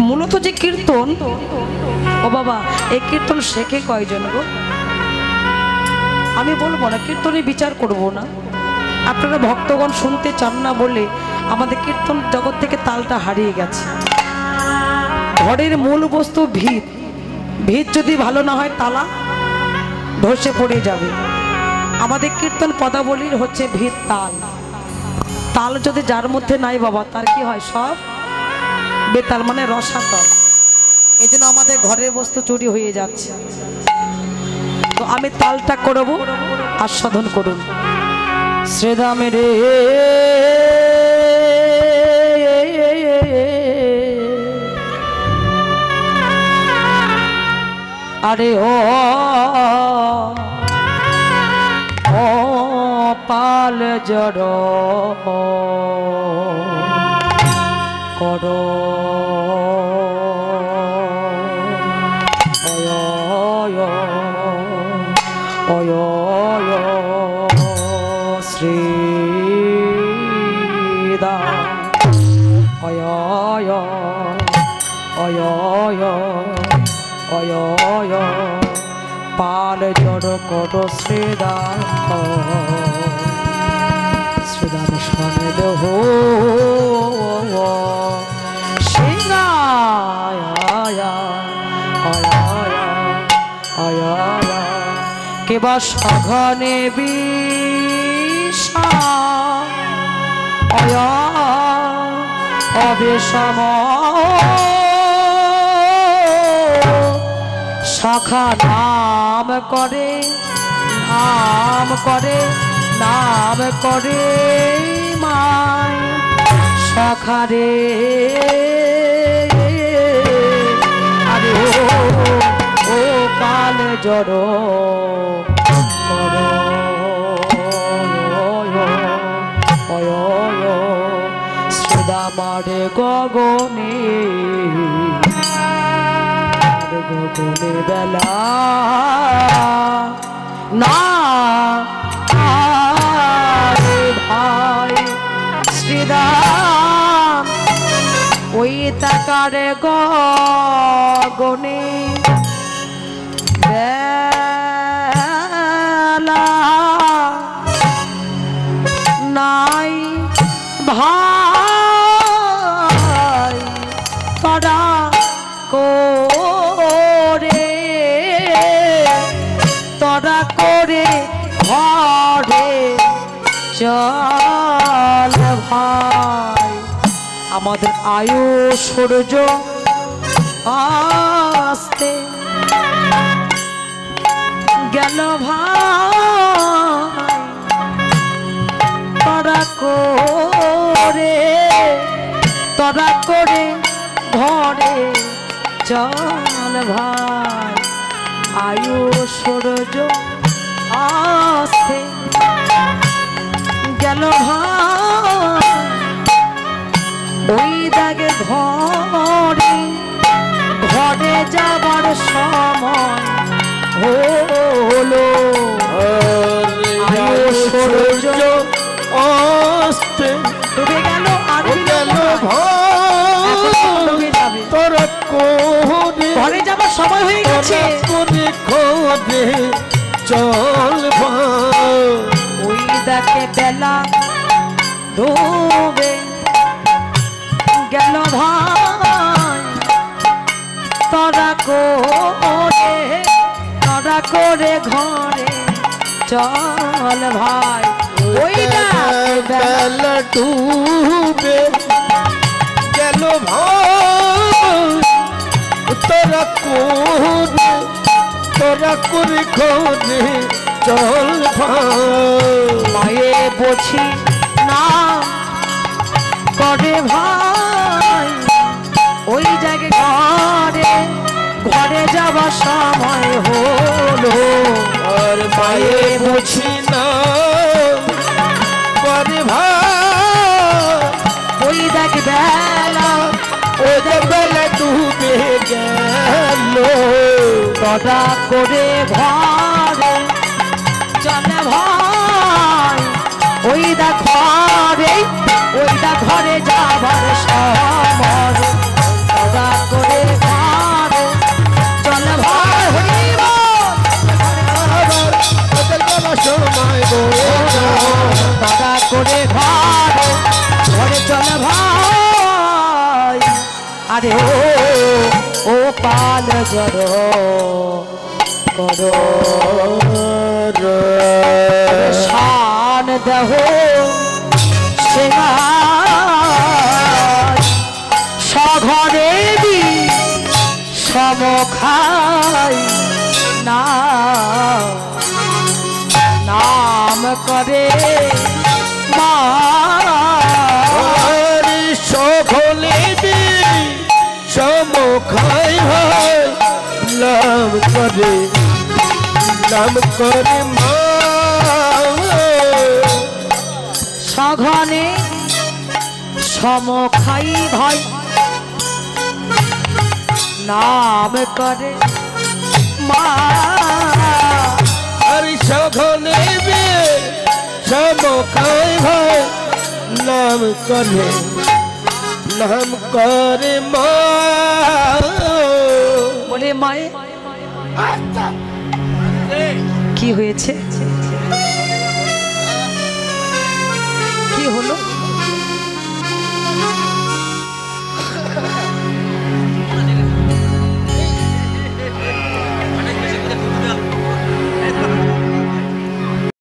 মূলত যে কীর্তন, ও বাবা এই কীর্তন শেখে কয়জন গো? আমি বলবো না, কীর্তনে বিচার করব না, আপনারা ভক্তগণ শুনতে চান না বলে আমাদের কীর্তন জগৎ থেকে তালটা হারিয়ে গেছে। ঘরের মূল বস্তু ভিত, ভিত যদি ভালো না হয় তালা ধসে পড়ে যাবে। আমাদের কীর্তন পদাবলীর হচ্ছে ভিত তাল, তাল যদি যার মধ্যে নাই বাবা তার কি হয়? সব বেতাল, মানে রসাতল। এই জন্য আমাদের ঘরের বস্তু চুরি হয়ে যাচ্ছে। তো আমি তালটা করব, আস্বাদন করুন। শ্রীদামে রে আরে ও পাল জড় করো অয় শ্রীদা অয় অয় অয় পাল জড় করো শ্রীদাম, শ্রীদাম স্বামী দেহ কেবা সঘনে বিষা অবেশম শাখা নাম করে নাম করে নাম করে মায় শাখা রে আরে ও কাল জড় শ্রীদামারে গগনে গগনে বেলা না ভাই শ্রীদাম ওই তাকারে গগনে বেলা নাই ভাই করা করে তরা করে ঘরে চল ভাই। আমাদের আয়ু সূর্য আসতে গেল ভাই তরা করে ঘরে চল ভাই। আয়ু সূর্য আসতে গেল ভাই ওই দাগে ঘরে ঘরে যাবার সময় হলো। আয়ু সূর্য আসতে ডুবে গেল আর গেল তোরা ঘরে যাবার সময় হয়ে গেছে। চল ওই দেখে বেলা ডুবে গেল ভাই তরা করে ঘরে চল ভাই। ওই বেলা ডুবে গেল ভাই তোরা করে ঘরে চল ভাই। মায়ে বলছি না করে ভাই ওই জায়গায় ঘরে যাবার সময় হলো। আর মায়ে বলছি না করে ভাই ওই দেখ বেলা ওদের বেলা ডুবে গেল তদা করে ঘরে চলে ভাই। ওই দা ঘরে যাবার সময় তদা করে আরে ও পাল জড় করো শান দেহ সেনা সঘরে সমখাই না নাম করে মা সকলে সমখাই হয় নাম করে মা সঘনে সমখাই ভাই নাম করে মা হরি সঘনে সমখাই হয় নাম করে মা বলে মায়ে কি হয়েছে কি হলো